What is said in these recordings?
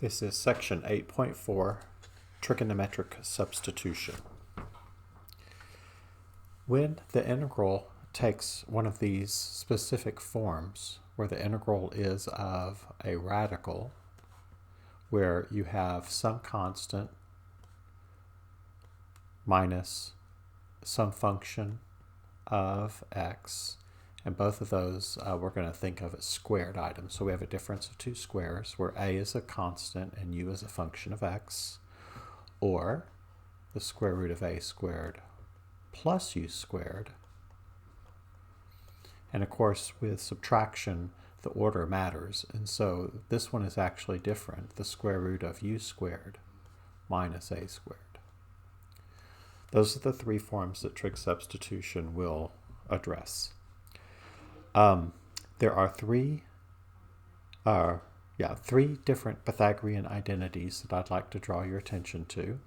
This is section 8.4, trigonometric substitution. When the integral takes one of these specific forms, where the integral is of a radical, where you have some constant minus some function of x, and both of those we're going to think of as squared items. So we have a difference of two squares where a is a constant and u is a function of x, or the square root of a squared plus u squared. And of course, with subtraction, the order matters, and so this one is actually different, the square root of u squared minus a squared. Those are the three forms that trig substitution will address. There are three different Pythagorean identities that I'd like to draw your attention to.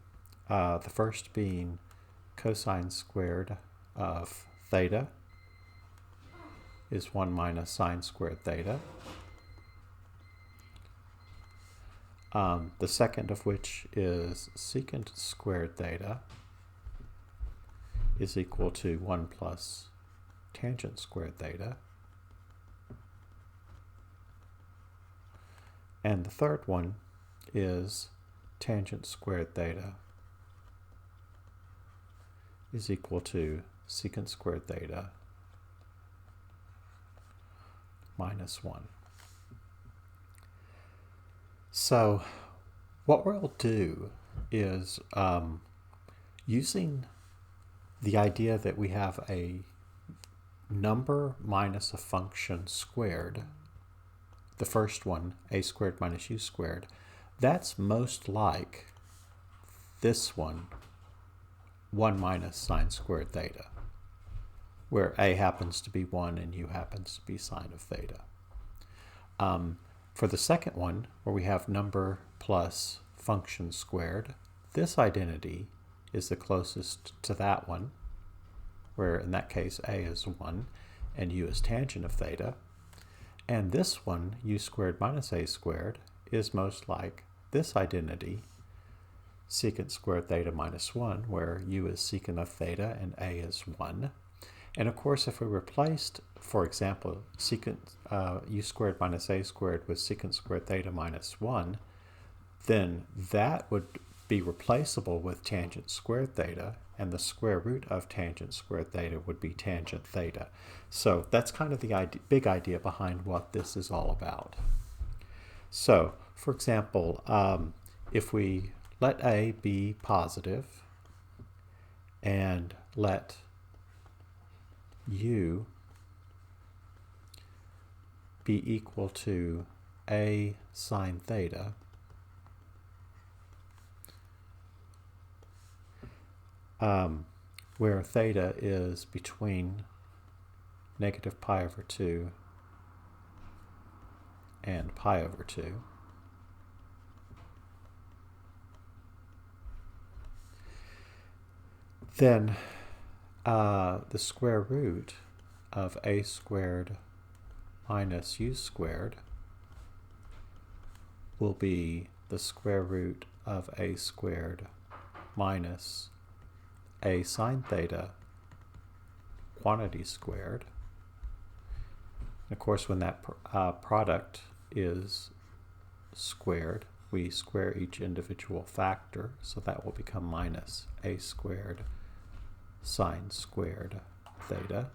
The first being cosine squared of theta is 1 minus sine squared theta. The second of which is secant squared theta is equal to 1 plus tangent squared theta. And the third one is tangent squared theta is equal to secant squared theta minus 1. So what we'll do is using the idea that we have a number minus a function squared, the first one, a squared minus u squared, that's most like this one, 1 minus sine squared theta, where a happens to be 1 and u happens to be sine of theta. For the second one, where we have number plus function squared, this identity is the closest to that one, where in that case a is 1 and u is tangent of theta. And this one, u squared minus a squared, is most like this identity, secant squared theta minus 1, where u is secant of theta and a is 1. And of course, if we replaced, for example, secant u squared minus a squared with secant squared theta minus 1, then that would be replaceable with tangent squared theta, and the square root of tangent squared theta would be tangent theta. So that's kind of the big idea behind what this is all about. So, for example, if we let a be positive and let u be equal to a sine theta, where theta is between negative pi over 2 and pi over 2. Then the square root of a squared minus u squared will be the square root of a squared minus a sine theta quantity squared. And of course, when that product is squared, we square each individual factor, so that will become minus a squared sine squared theta.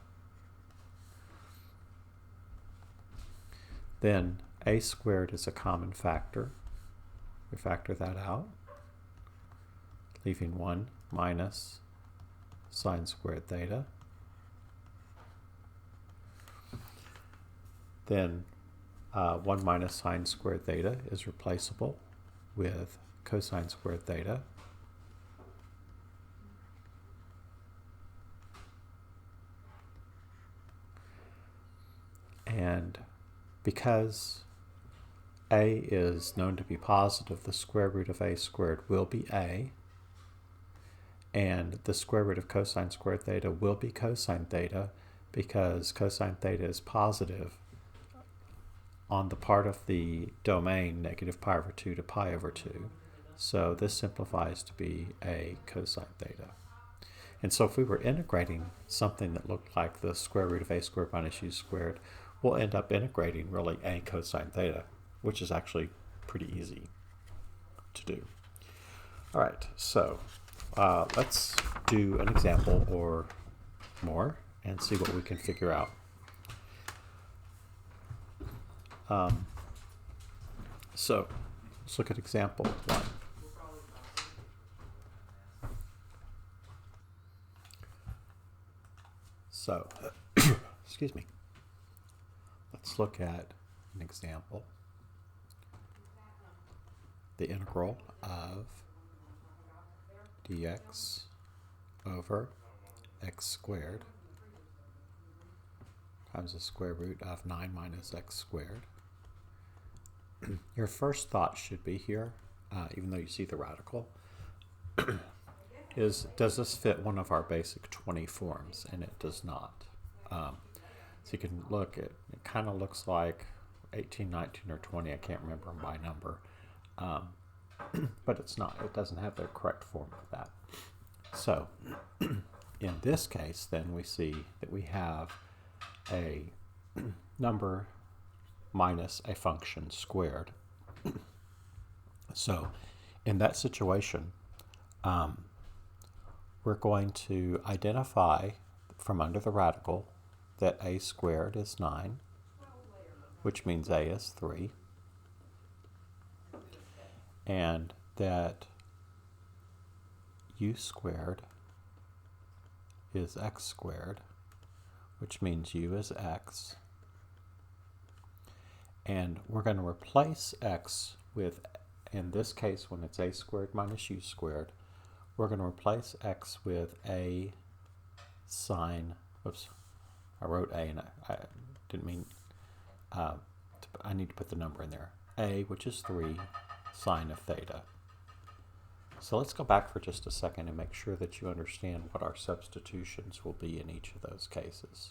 Then a squared is a common factor. We factor that out, leaving 1 minus sine squared theta. Then 1 minus sine squared theta is replaceable with cosine squared theta. And because a is known to be positive, the square root of a squared will be a, and the square root of cosine squared theta will be cosine theta, because cosine theta is positive. on the part of the domain negative pi over 2 to pi over 2. So this simplifies to be a cosine theta. And so if we were integrating something that looked like the square root of a squared minus u squared, we'll end up integrating really a cosine theta, which is actually pretty easy to do. All right, so let's do an example or more and see what we can figure out. So let's look at example 1. So, excuse me. Let's look at an example. The integral of dx over x squared times the square root of 9 minus x squared. Your first thought should be here, even though you see the radical, is does this fit one of our basic 20 forms? And it does not. So you can look at it, kind of looks like 18, 19, or 20. I can't remember them by number. But it's not. It doesn't have the correct form for that. So in this case, then we see that we have a number minus a function squared. So in that situation, we're going to identify from under the radical that a squared is 9, which means a is 3, and that u squared is x squared, which means u is x. And we're going to replace x with, in this case, when it's a squared minus u squared, we're going to replace x with a sine, whoops, I wrote a and I didn't mean, I need to put the number in there. A, which is 3, sine of theta. So let's go back for just a second and make sure that you understand what our substitutions will be in each of those cases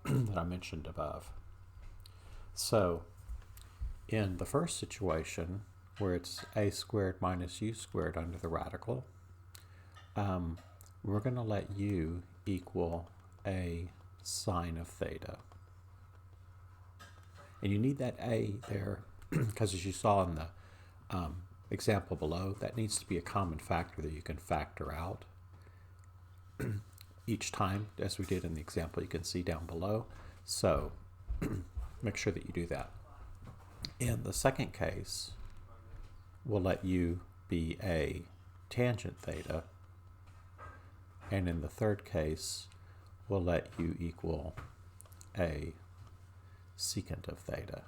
that I mentioned above. So in the first situation, where it's a squared minus u squared under the radical, we're going to let u equal a sine of theta. And you need that a there because, as you saw in the example below, that needs to be a common factor that you can factor out each time, as we did in the example you can see down below. So make sure that you do that. In the second case, we'll let u be a tangent theta, and in the third case, we'll let u equal a secant of theta.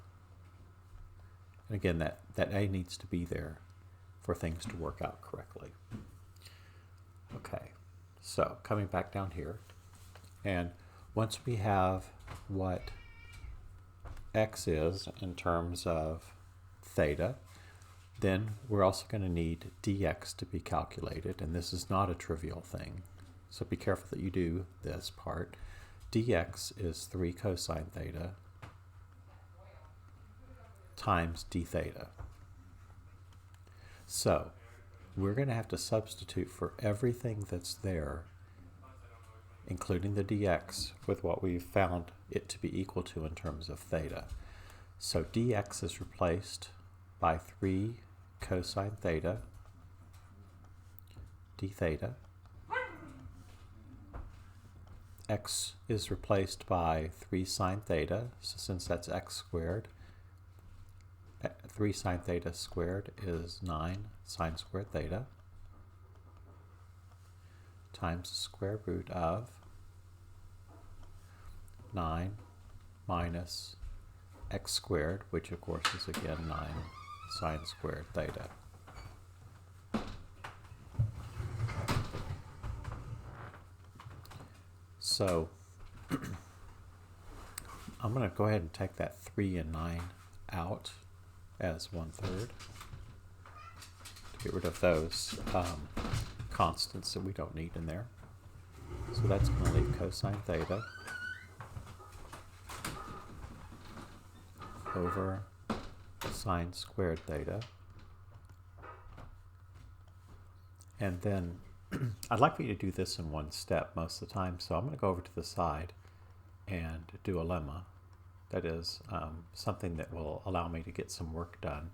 And again, that a needs to be there for things to work out correctly. Okay, so coming back down here, and once we have what x is in terms of theta, then we're also going to need dx to be calculated, and this is not a trivial thing, so be careful that you do this part. Dx is 3 cosine theta times d theta. So we're going to have to substitute for everything that's there, including the dx, with what we've found it to be equal to in terms of theta. So dx is replaced by 3 cosine theta d theta. X is replaced by 3 sine theta, so since that's x squared, 3 sine theta squared is 9 sine squared theta times the square root of 9 minus x squared, which of course is again 9 sine squared theta. So I'm going to go ahead and take that 3 and 9 out as 1/3 to get rid of those constants that we don't need in there. So that's going to leave cosine theta over sine squared theta. And then I'd like for you to do this in one step most of the time, so I'm going to go over to the side and do a lemma. That is something that will allow me to get some work done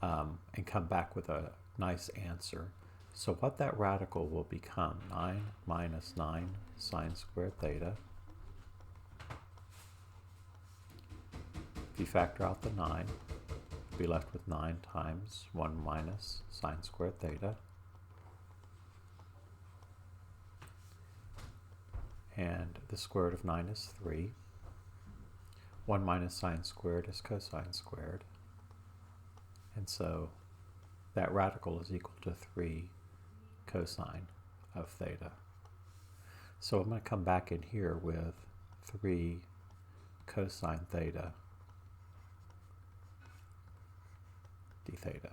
and come back with a nice answer. So what that radical will become, 9 minus 9 sine squared theta. If you factor out the 9, you'll be left with 9 times 1 minus sine squared theta. And the square root of 9 is 3. 1 minus sine squared is cosine squared. And so that radical is equal to 3 cosine of theta. So I'm going to come back in here with 3 cosine theta d theta.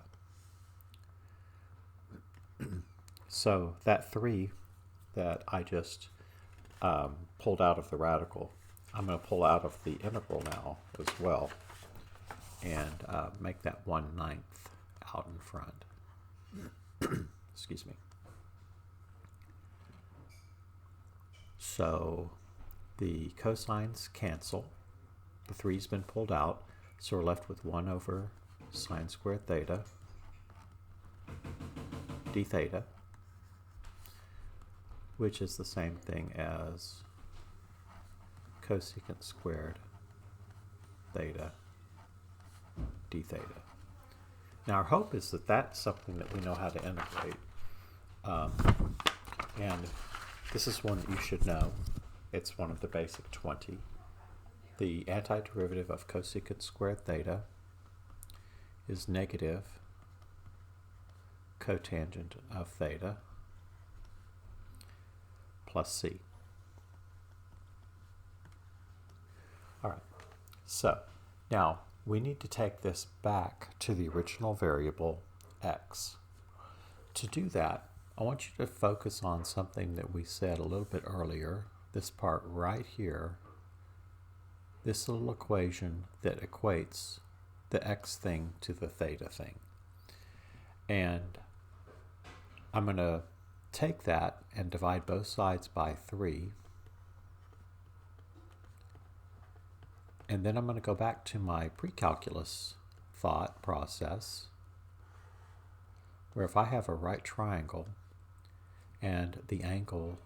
So that 3 that I just pulled out of the radical, I'm going to pull out of the integral now as well and make that 1/9 out in front. Excuse me. So the cosines cancel. The 3's been pulled out, so we're left with 1 over sine squared theta d theta, which is the same thing as cosecant squared theta d theta. Now our hope is that that's something that we know how to integrate. And this is one that you should know. It's one of the basic 20. The antiderivative of cosecant squared theta is negative cotangent of theta plus c. All right, so now we need to take this back to the original variable x. To do that, I want you to focus on something that we said a little bit earlier, this part right here, this little equation that equates the x thing to the theta thing. And I'm going to take that and divide both sides by 3. And then I'm going to go back to my pre-calculus thought process, where if I have a right triangle and the angle,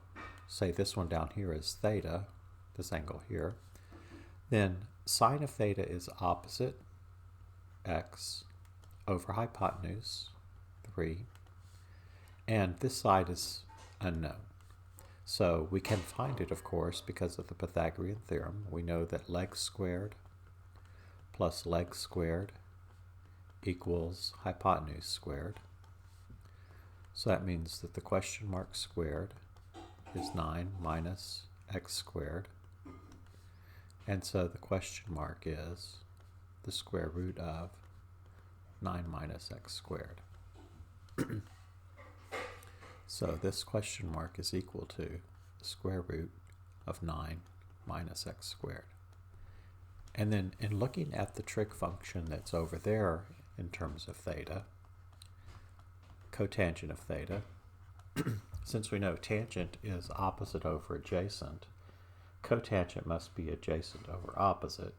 say this one down here is theta, this angle here, then sine of theta is opposite x over hypotenuse, 3, and this side is unknown. So we can find it, of course, because of the Pythagorean Theorem. We know that legs squared plus legs squared equals hypotenuse squared. So that means that the question mark squared is 9 minus x squared. And so the question mark is the square root of 9 minus x squared. So this question mark is equal to the square root of 9 minus x squared. And then in looking at the trig function that's over there in terms of theta, cotangent of theta, since we know tangent is opposite over adjacent, cotangent must be adjacent over opposite.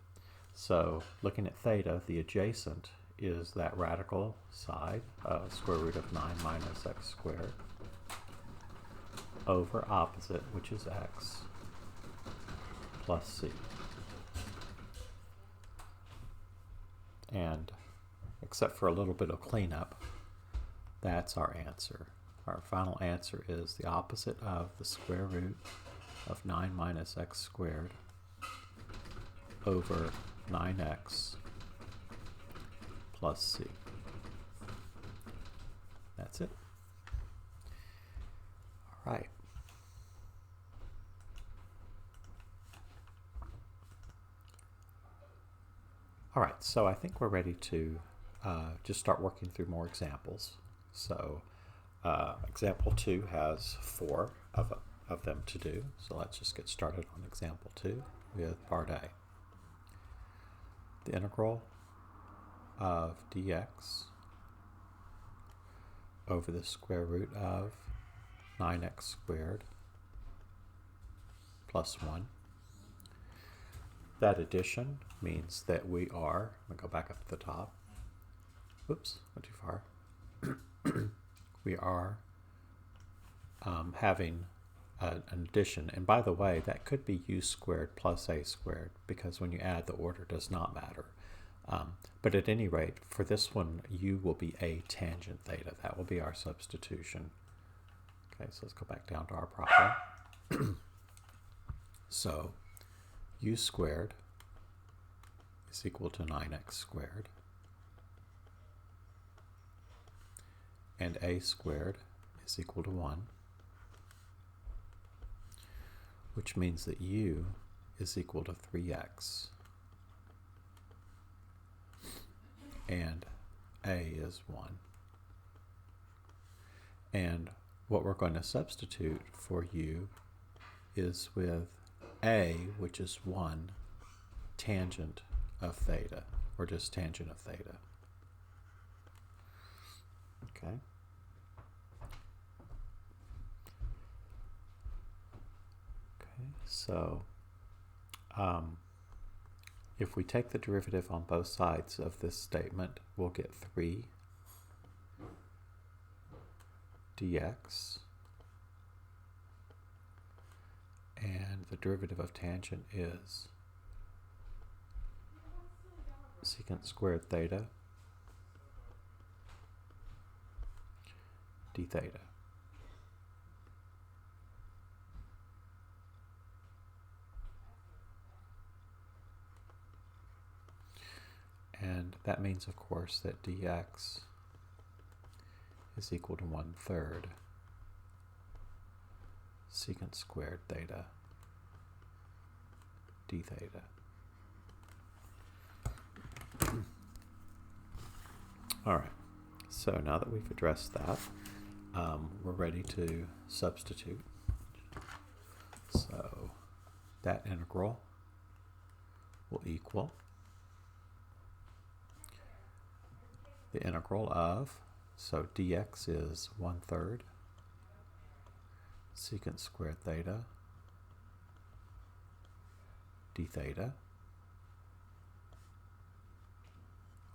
So looking at theta, the adjacent is that radical side, square root of 9 minus x squared, over opposite, which is x, plus c. And except for a little bit of cleanup, that's our answer. Our final answer is the opposite of the square root of 9 minus x squared over 9x plus c. That's it. All right. All right, so I think we're ready to just start working through more examples. So example 2 has 4 of them to do. So let's just get started on example 2 with part A. The integral of dx over the square root of 9x squared plus 1. That addition means that we are, I'm going to go back up to the top. Whoops, went too far. We are having an addition. And by the way, that could be u squared plus a squared, because when you add, the order does not matter. But at any rate, for this one, u will be a tangent theta. That will be our substitution. Okay, so let's go back down to our problem. So u squared is equal to 9x squared, and a squared is equal to 1, which means that u is equal to 3x, and a is 1. And what we're going to substitute for u is with a, which is 1, tangent of theta, or just tangent of theta. Okay. Okay, so if we take the derivative on both sides of this statement, we'll get 3 dx, and the derivative of tangent is secant squared theta d theta. And that means, of course, that dx is equal to 1/3 secant squared theta d theta. All right, so now that we've addressed that, we're ready to substitute. So that integral will equal the integral of, so dx is 1/3 secant squared theta d theta.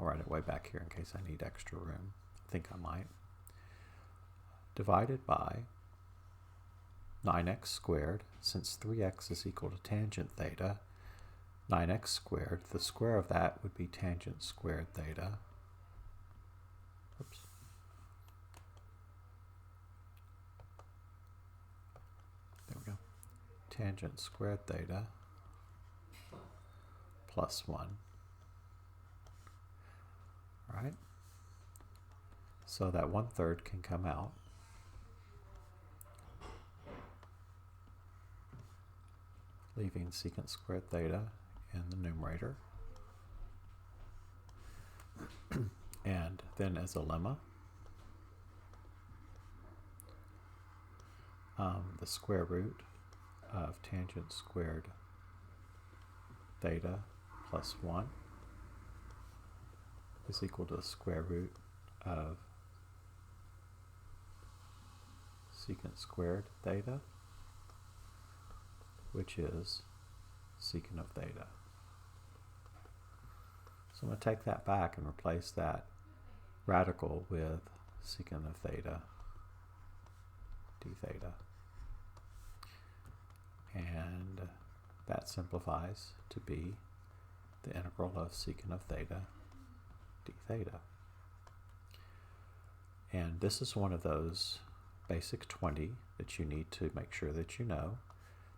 I'll write it way back here in case I need extra room. I think I might. Divided by 9x squared, since 3x is equal to tangent theta, 9x squared, the square of that would be tangent squared theta. Oops. There we go. Tangent squared theta plus 1. All right? So that 1/3 can come out. Leaving secant squared theta in the numerator. And then as a lemma, the square root of tangent squared theta plus 1 is equal to the square root of secant squared theta, which is secant of theta. So I'm going to take that back and replace that radical with secant of theta d theta. And that simplifies to be the integral of secant of theta d theta. And this is one of those basic 20 that you need to make sure that you know.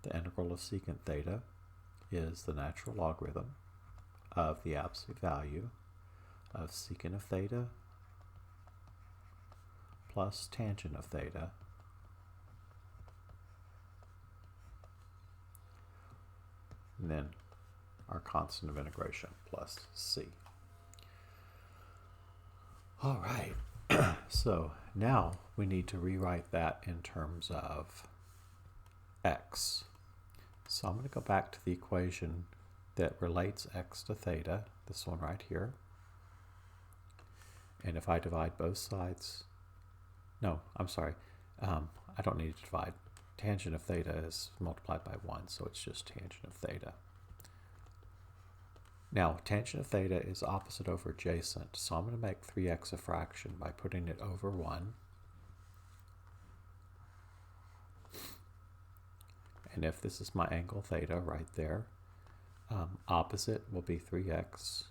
The integral of secant theta is the natural logarithm of the absolute value of secant of theta plus tangent of theta and then our constant of integration plus c. All right, so now we need to rewrite that in terms of x. So I'm going to go back to the equation that relates x to theta, this one right here. And if I divide both sides, no, I'm sorry, I don't need to divide. Tangent of theta is multiplied by 1, so it's just tangent of theta. Now, tangent of theta is opposite over adjacent, so I'm going to make 3x a fraction by putting it over 1. And if this is my angle theta right there, opposite will be 3x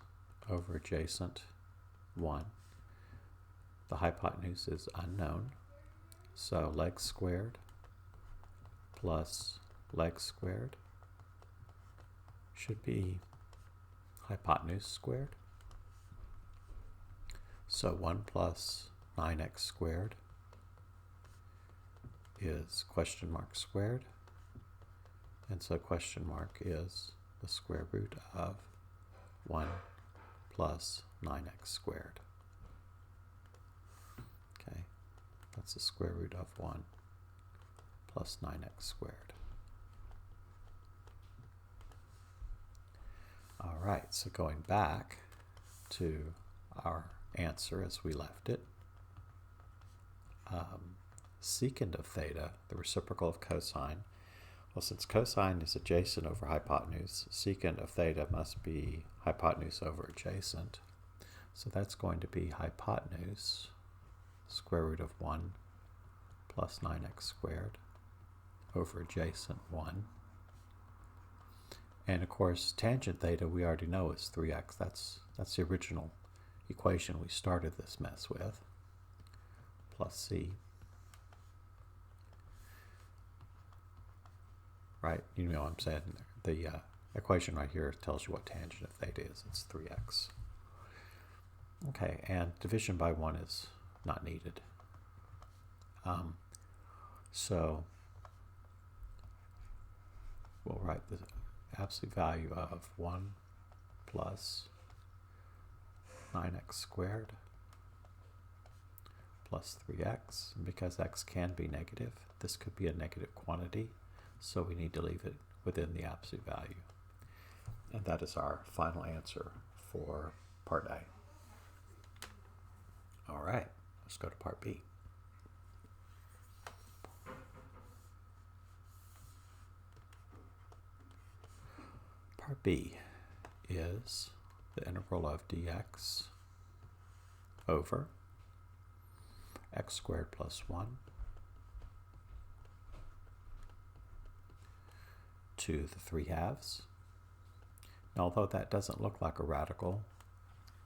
over adjacent 1. The hypotenuse is unknown, so legs squared plus legs squared should be hypotenuse squared. So 1 plus 9x squared is question mark squared. And so question mark is the square root of 1 plus 9x squared. Okay, that's the square root of 1 plus 9x squared. All right, so going back to our answer as we left it, secant of theta, the reciprocal of cosine. Well, since cosine is adjacent over hypotenuse, secant of theta must be hypotenuse over adjacent. So that's going to be hypotenuse square root of 1 plus 9x squared over adjacent 1. And of course, tangent theta we already know is 3x. That's the original equation we started this mess with, plus c. Right, you know what I'm saying. The equation right here tells you what tangent of theta is. It's 3x. Okay, and division by 1 is not needed. So we'll write the absolute value of 1 plus 9x squared plus 3x. And because x can be negative, this could be a negative quantity, so we need to leave it within the absolute value. And that is our final answer for part A. All right, let's go to part B. Part B is the integral of dx over x squared plus 1 to the 3 halves. Now, although that doesn't look like a radical,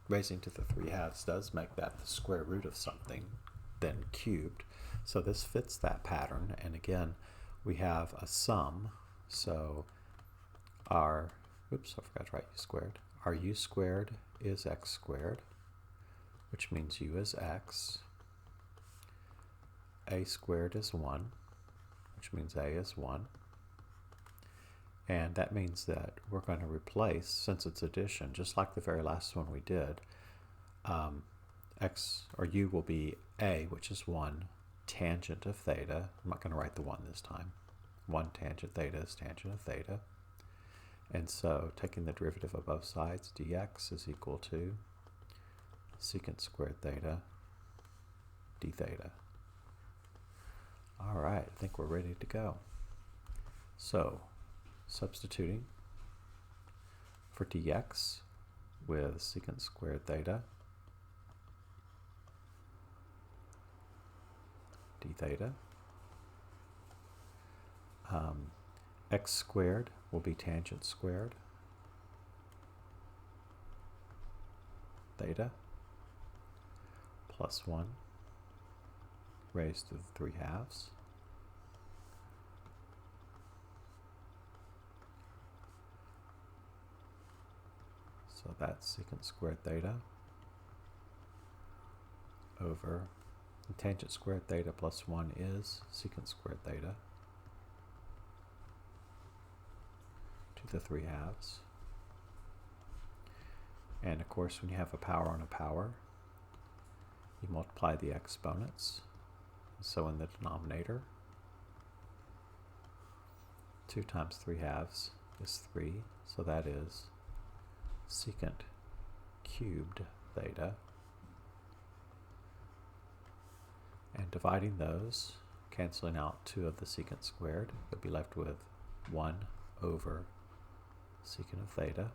raising to the 3 halves does make that the square root of something, then cubed. So this fits that pattern, and again, we have a sum, so our, oops, I forgot to write u squared. Our u squared is x squared, which means u is x. A squared is 1, which means a is 1. And that means that we're going to replace, since it's addition, just like the very last one we did, x or u will be a, which is 1, tangent of theta. I'm not going to write the 1 this time. 1 tangent theta is tangent of theta. And so taking the derivative of both sides, dx is equal to secant squared theta d theta. All right, I think we're ready to go. So substituting for dx with secant squared theta d theta, x squared will be tangent squared theta plus 1 raised to the 3 halves. So that's secant squared theta over tangent squared theta plus 1 is secant squared theta to the 3 halves. And of course, when you have a power on a power, you multiply the exponents. So in the denominator, 2 times 3 halves is 3, so that is secant cubed theta And dividing those, canceling out 2 of the secant squared, you'll be left with 1 over secant of theta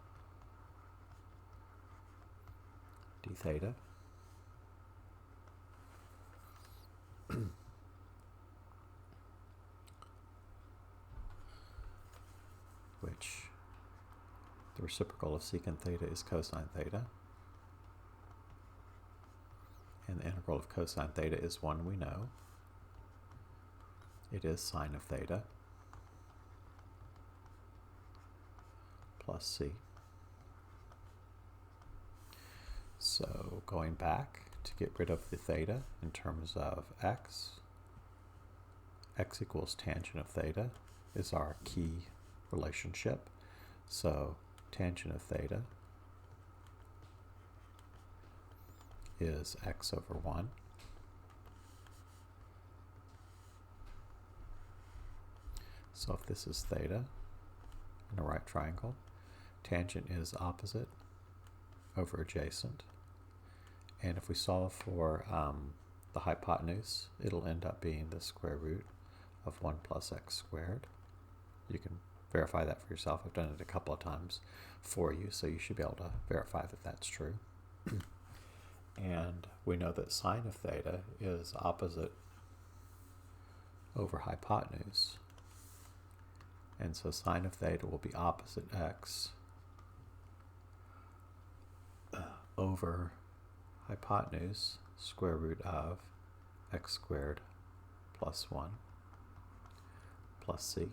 d theta which the reciprocal of secant theta is cosine theta, and the integral of cosine theta is 1, we know. It is sine of theta plus c. So going back to get rid of the theta in terms of x equals tangent of theta is our key relationship. So tangent of theta is x over 1. So if this is theta in a right triangle, tangent is opposite over adjacent. And if we solve for the hypotenuse, it'll end up being the square root of 1 plus x squared. You can verify that for yourself. I've done it a couple of times for you, so you should be able to verify that that's true. And we know that sine of theta is opposite over hypotenuse. And so sine of theta will be opposite x over hypotenuse square root of x squared plus 1 plus c.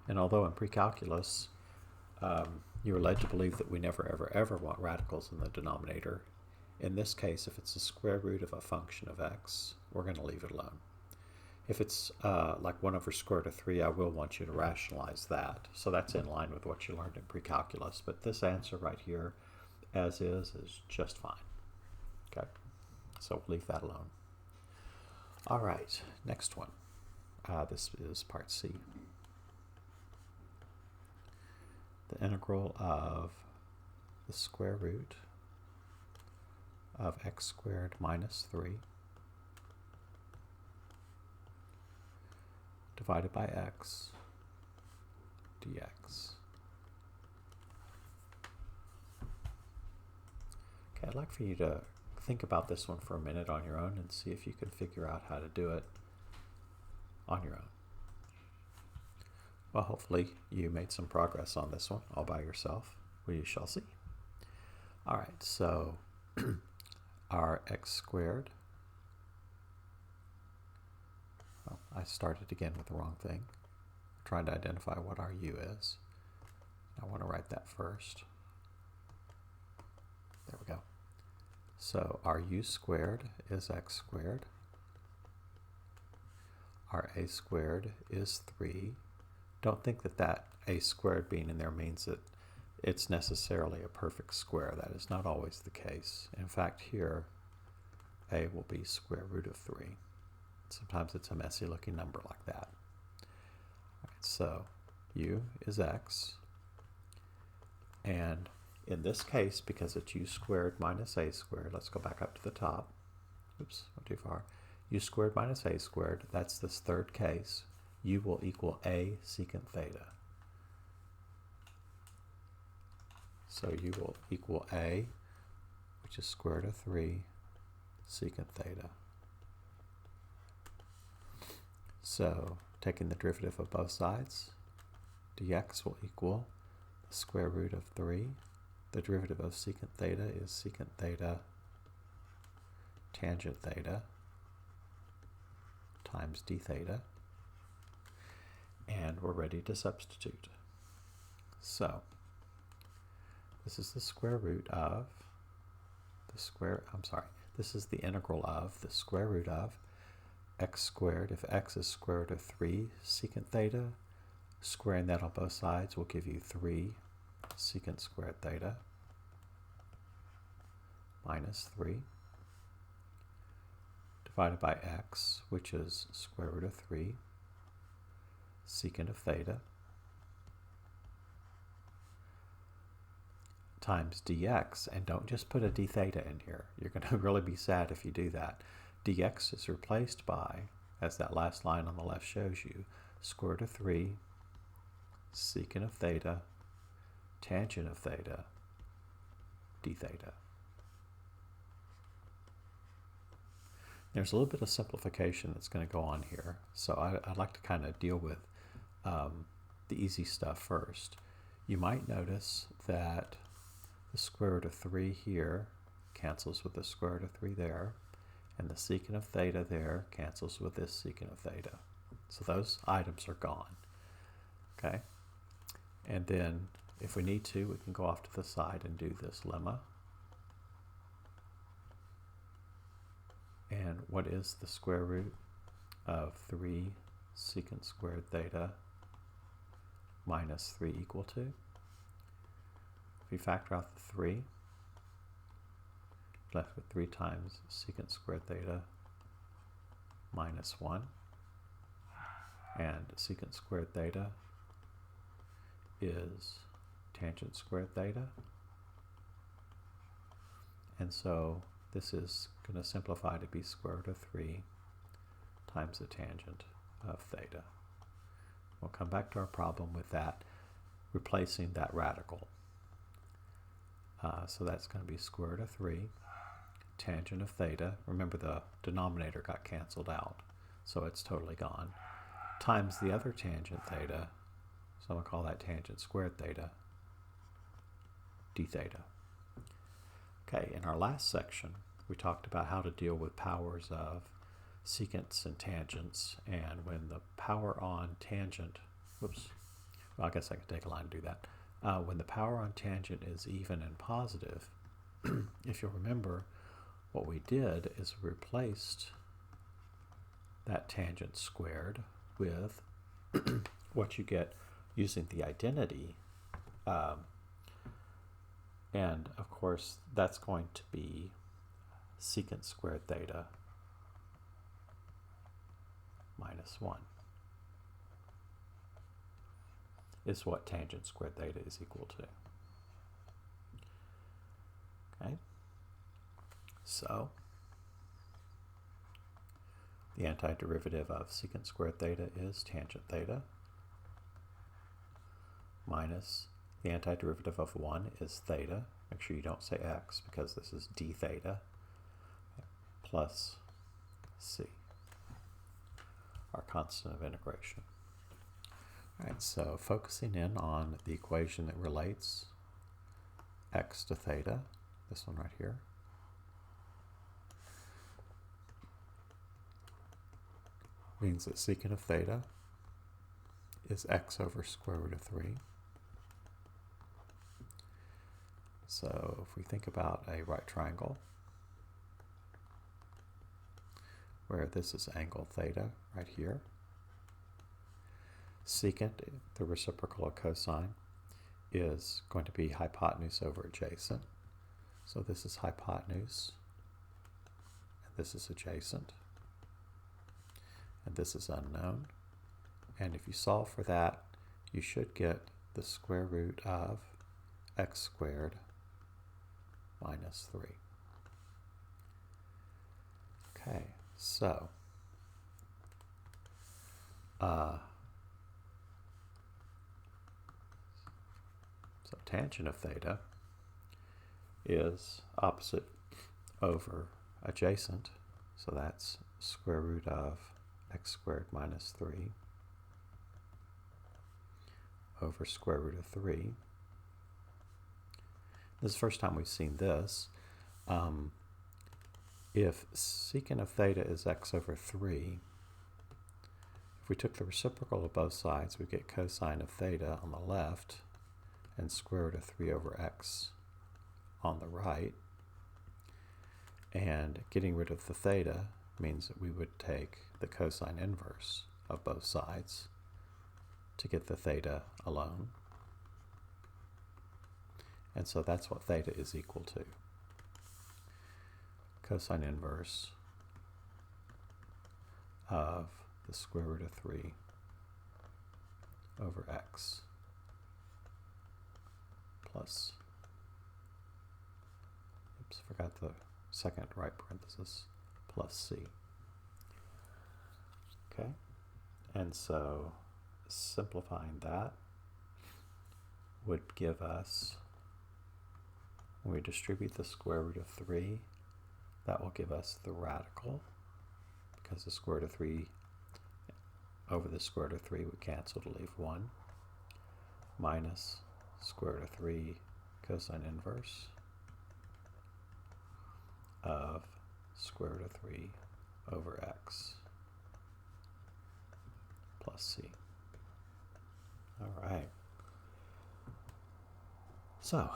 And although in pre-calculus you were led to believe that we never ever want radicals in the denominator, in this case if it's the square root of a function of x, we're going to leave it alone. If it's like 1 over square root of 3, I will want you to rationalize that. So that's in line with what you learned in pre-calculus. But this answer right here, as is just fine. Okay, so we'll leave that alone. All right, next one. This is part C. The integral of the square root of x squared minus 3 divided by x dx. Okay, I'd like for you to think about this one for a minute on your own and see if you can figure out how to do it on your own. Well, hopefully you made some progress on this one all by yourself. We shall see. All right, so our x squared. Oh, I started again with the wrong thing. I'm trying to identify what our u is. I want to write that first. There we go. So our u squared is x squared. Our a squared is 3. Don't think that that a squared being in there means that it's necessarily a perfect square. That is not always the case. In fact, here a will be square root of 3. Sometimes it's a messy looking number like that. All right, so u is x, and in this case, because it's u squared minus a squared, let's go back up to the top. Oops, went too far. U squared minus a squared, that's this third case. U will equal a secant theta. So u will equal a, which is square root of 3, secant theta. So taking the derivative of both sides, dx will equal the square root of 3. The derivative of secant theta is secant theta tangent theta times d theta. And we're ready to substitute. So this is the square root of this is the integral of the square root of x squared. If x is square root of 3 secant theta, squaring that on both sides will give you 3 secant squared theta minus 3 divided by x, which is square root of 3 secant of theta times dx. And don't just put a d theta in here. You're going to really be sad if you do that. dx is replaced by, as that last line on the left shows you, square root of 3 secant of theta tangent of theta d theta. There's a little bit of simplification that's going to go on here, so I'd like to kind of deal with the easy stuff first. You might notice that the square root of 3 here cancels with the square root of 3 there, and the secant of theta there cancels with this secant of theta. So those items are gone. Okay? And then if we need to, we can go off to the side and do this lemma. And what is the square root of 3 secant squared theta minus 3 equal to? If you factor out the 3, left with 3 times secant squared theta minus 1. And secant squared theta is tangent squared theta. And so this is going to simplify to be square root of 3 times the tangent of theta. We'll come back to our problem with that, replacing that radical. So that's going to be square root of 3 tangent of theta. Remember, the denominator got canceled out, so it's totally gone, times the other tangent theta, so I'm going to call that tangent squared theta, d theta. Okay, in our last section, we talked about how to deal with powers of secants and tangents, and when the power on tangent, whoops, well, I guess I could take a line and do that. When the power on tangent is even and positive, if you'll remember, what we did is we replaced that tangent squared with what you get using the identity. And of course, that's going to be secant squared theta minus 1 is what tangent squared theta is equal to. Okay, so the antiderivative of secant squared theta is tangent theta minus the antiderivative of 1 is theta. Make sure you don't say x because this is d theta plus c, our constant of integration. All right, so focusing in on the equation that relates x to theta, this one right here, means that secant of theta is x over square root of 3. So if we think about a right triangle, where this is angle theta right here, secant, the reciprocal of cosine, is going to be hypotenuse over adjacent. So this is hypotenuse, and this is adjacent, and this is unknown. And if you solve for that, you should get the square root of x squared minus 3. Okay, so tangent of theta is opposite over adjacent, so that's square root of x squared minus 3 over square root of 3. This is the first time we've seen this. If secant of theta is x over 3, if we took the reciprocal of both sides, we get cosine of theta on the left and square root of 3 over x on the right. And getting rid of the theta means that we would take the cosine inverse of both sides to get the theta alone. And so that's what theta is equal to. Cosine inverse of the square root of 3 over x plus, oops, forgot the second right parenthesis, plus c. Okay, and so simplifying that would give us, when we distribute the square root of 3, that will give us the radical, because the square root of 3 over the square root of 3 would cancel to leave 1, minus square root of 3 cosine inverse of square root of 3 over x plus c. All right. So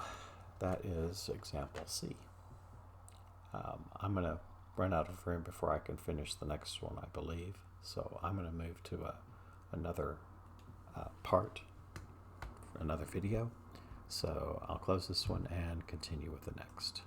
that is example C. I'm going to run out of room before I can finish the next one, I believe. So I'm going to move to another part, another video. So I'll close this one and continue with the next.